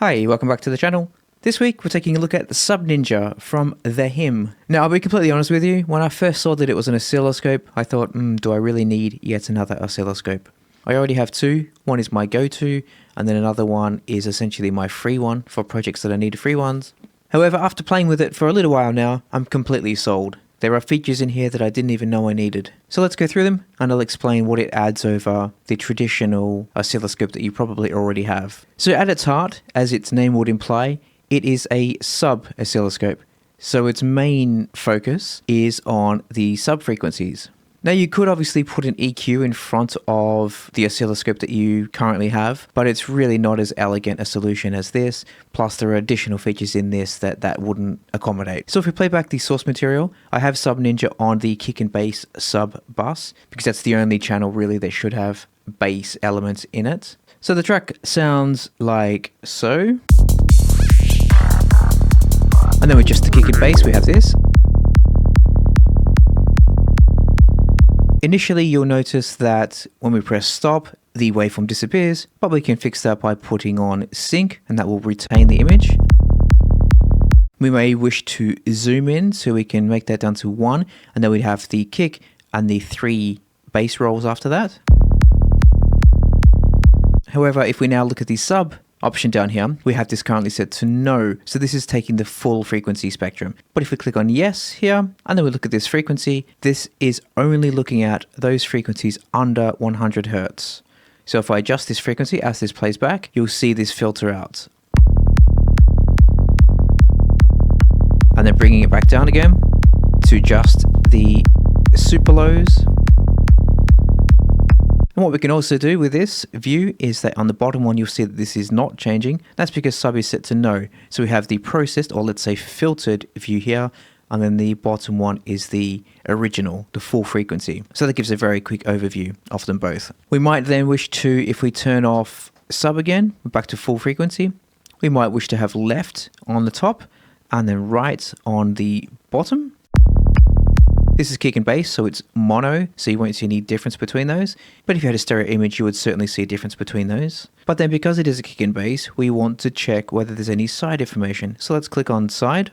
Hi, welcome back to the channel. This week we're taking a look at the Sub Ninja from the Him. Now I'll be completely honest with you, when I first saw that it was an oscilloscope, I thought, do I really need yet another oscilloscope? I already have two. One is my go-to, and then another one is essentially my free one for projects that I need free ones. However, after playing with it for a little while now, I'm completely sold. There are features in here that I didn't even know I needed. So let's go through them and I'll explain what it adds over the traditional oscilloscope that you probably already have. So at its heart, as its name would imply, it is a sub oscilloscope. So its main focus is on the sub frequencies. Now you could obviously put an EQ in front of the oscilloscope that you currently have, but it's really not as elegant a solution as this, plus there are additional features in this that wouldn't accommodate. So if we play back the source material, I have Sub Ninja on the kick and bass sub bus, because that's the only channel really that should have bass elements in it. So the track sounds like so. And then with just the kick and bass we have this. Initially, you'll notice that when we press stop, the waveform disappears, but we can fix that by putting on sync, and that will retain the image. We may wish to zoom in, so we can make that down to 1, and then we have the kick and the 3 bass rolls after that. However, if we now look at the sub option down here, we have this currently set to no, so this is taking the full frequency spectrum. But if we click on yes here, and then we look at this frequency, this is only looking at those frequencies under 100 Hertz. So if I adjust this frequency as this plays back, you'll see this filter out. And then bringing it back down again to just the super lows. And what we can also do with this view is that on the bottom one, you'll see that this is not changing. That's because sub is set to no. So we have the processed, or let's say filtered view here. And then the bottom one is the original, the full frequency. So that gives a very quick overview of them both. We might then wish to, if we turn off sub again, back to full frequency, we might wish to have left on the top and then right on the bottom. This is kick and bass, so it's mono, so you won't see any difference between those. But if you had a stereo image, you would certainly see a difference between those. But then because it is a kick and bass, we want to check whether there's any side information. So let's click on side.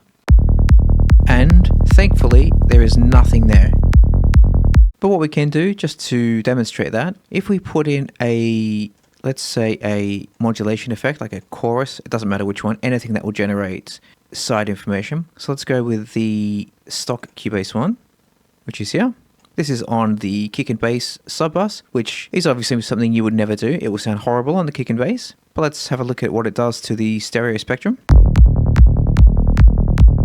And thankfully, there is nothing there. But what we can do, just to demonstrate that, if we put in a, let's say a modulation effect, like a chorus, it doesn't matter which one, anything that will generate side information. So let's go with the stock Cubase one, which is here. This is on the kick and bass sub bus, which is obviously something you would never do. It will sound horrible on the kick and bass. But let's have a look at what it does to the stereo spectrum.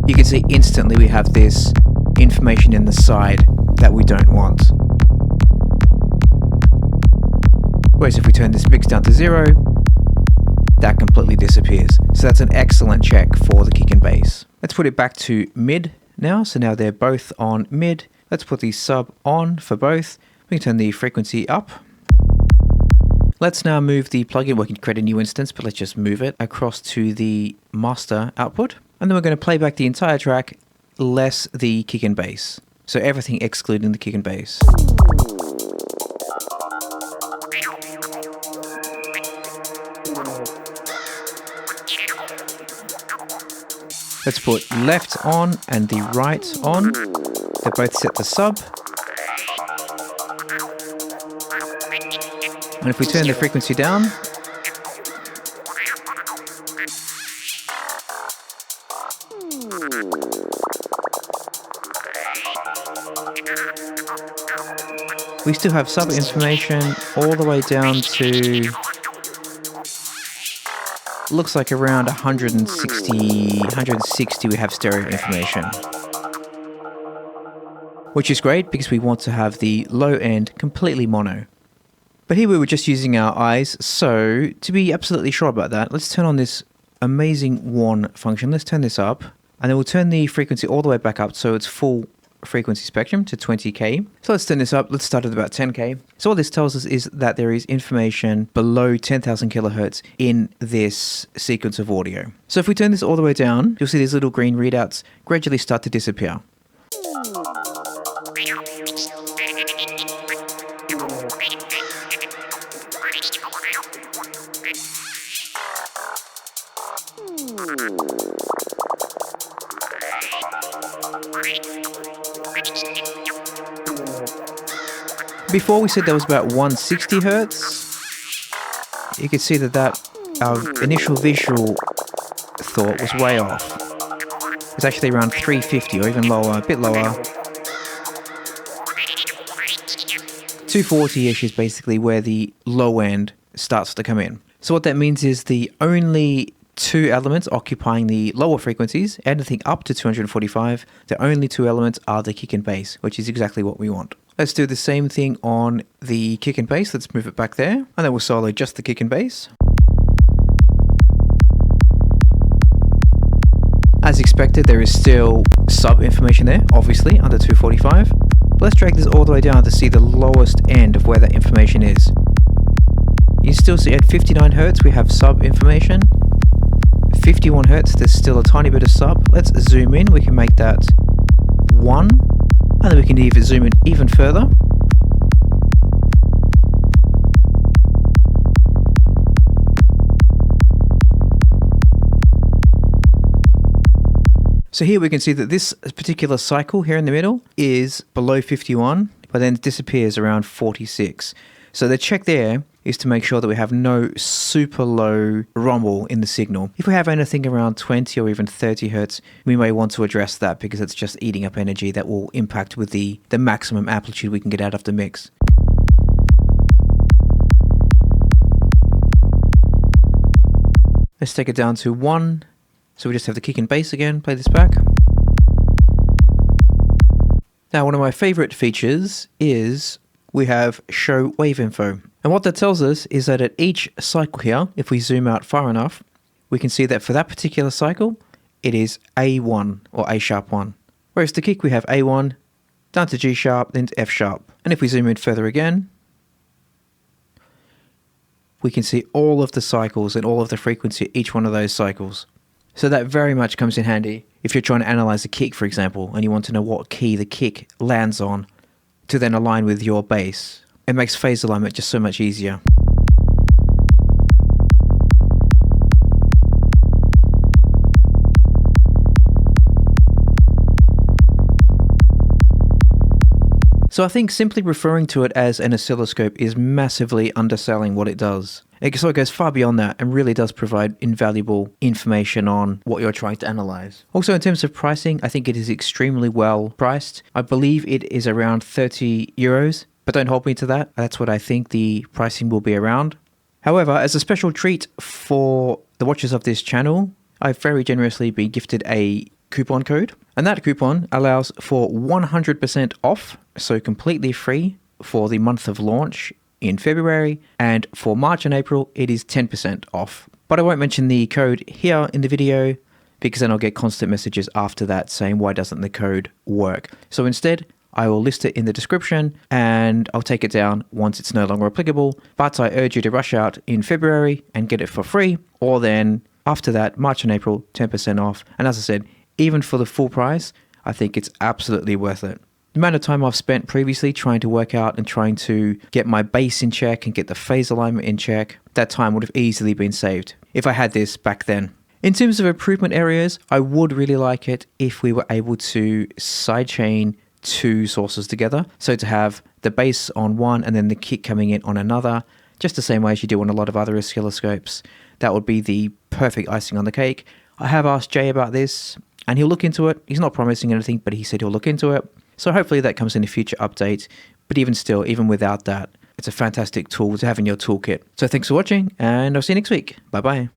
You can see instantly we have this information in the side that we don't want. Whereas if we turn this mix down to 0, that completely disappears. So that's an excellent check for the kick and bass. Let's put it back to mid now. So now they're both on mid. Let's put the sub on for both. We can turn the frequency up. Let's now move the plugin. We can create a new instance, but let's just move it across to the master output. And then we're going to play back the entire track, less the kick and bass. So everything excluding the kick and bass. Let's put left on and the right on. They're both set to sub. And if we turn the frequency down, we still have sub information all the way down to, looks like around 160 we have stereo information. Which is great because we want to have the low end completely mono. But here we were just using our eyes, so to be absolutely sure about that, let's turn on this amazing one function. Let's turn this up, and then we'll turn the frequency all the way back up so it's full frequency spectrum to 20k. So let's turn this up. Let's start at about 10k. So what this tells us is that there is information below 10,000 kilohertz in this sequence of audio. So if we turn this all the way down, you'll see these little green readouts gradually start to disappear. Before we said that was about 160 hertz. You can see that our initial visual thought was way off. It's actually around 350 or even lower, a bit lower. 240-ish is basically where the low end starts to come in. So what that means is the only two elements occupying the lower frequencies, anything up to 245, the only two elements are the kick and bass, which is exactly what we want. Let's do the same thing on the kick and bass. Let's move it back there, and then we'll solo just the kick and bass. As expected, there is still sub information there, obviously, under 245. Let's drag this all the way down to see the lowest end of where that information is. You still see at 59 Hz we have sub information. 51 Hz, there's still a tiny bit of sub. Let's zoom in, we can make that 1. And then we can even zoom in even further. So here we can see that this particular cycle here in the middle is below 51, but then it disappears around 46. So the check there is to make sure that we have no super low rumble in the signal. If we have anything around 20 or even 30 Hertz, we may want to address that because it's just eating up energy that will impact with the maximum amplitude we can get out of the mix. Let's take it down to 1. So we just have the kick and bass again, play this back. Now one of my favorite features is we have show wave info. And what that tells us is that at each cycle here, if we zoom out far enough, we can see that for that particular cycle, it is A1 or A sharp 1. Whereas the kick we have A1, down to G sharp, then to F sharp. And if we zoom in further again, we can see all of the cycles and all of the frequency at each one of those cycles. So that very much comes in handy if you're trying to analyze a kick, for example, and you want to know what key the kick lands on to then align with your bass. It makes phase alignment just so much easier. So I think simply referring to it as an oscilloscope is massively underselling what it does. So it goes far beyond that and really does provide invaluable information on what you're trying to analyze. Also in terms of pricing, I think it is extremely well priced. I believe it is around 30 euros, but don't hold me to that. That's what I think the pricing will be around. However, as a special treat for the watchers of this channel, I've very generously been gifted a coupon code. And that coupon allows for 100% off, so completely free for the month of launch in February, and for March and April it is 10% off. But I won't mention the code here in the video because then I'll get constant messages after that saying why doesn't the code work. So instead I will list it in the description and I'll take it down once it's no longer applicable. But I urge you to rush out in February and get it for free, or then after that, March and April, 10% off. And as I said, even for the full price, I think it's absolutely worth it. The amount of time I've spent previously trying to work out and trying to get my bass in check and get the phase alignment in check, that time would have easily been saved if I had this back then. In terms of improvement areas, I would really like it if we were able to sidechain two sources together. So to have the bass on one and then the kick coming in on another, just the same way as you do on a lot of other oscilloscopes. That would be the perfect icing on the cake. I have asked Jay about this and he'll look into it. He's not promising anything, but he said he'll look into it. So hopefully that comes in a future update. But even still, even without that, it's a fantastic tool to have in your toolkit. So thanks for watching and I'll see you next week. Bye bye.